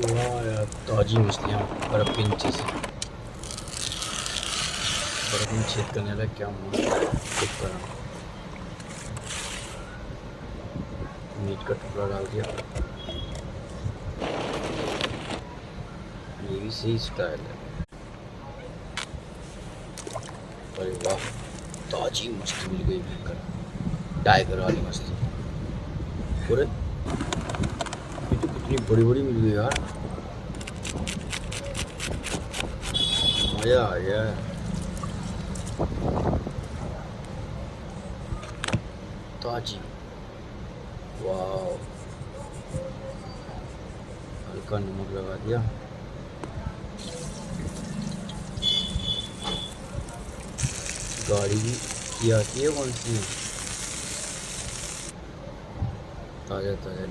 वाह यार, ताजी मछलियाँ बर्फ़ के नीचे से बर्फ़ में छेद करने लगा, क्या मस्त है। देख पा रहा हूँ, मीट का टुकड़ा डाल दिया। ये भी सही स्टाइल है। अरे वाह, ताजी मछली मिल गई भयंकर, टाइगर वाली मछली। अरे ये तो कितनी बड़ी बड़ी मिल गई यार, मज़ा आ गया। ताजी, वाह, हल्का नमक लगा दिया। गाड़ी की आती है कौन सी, ताज़ा ताज़ा।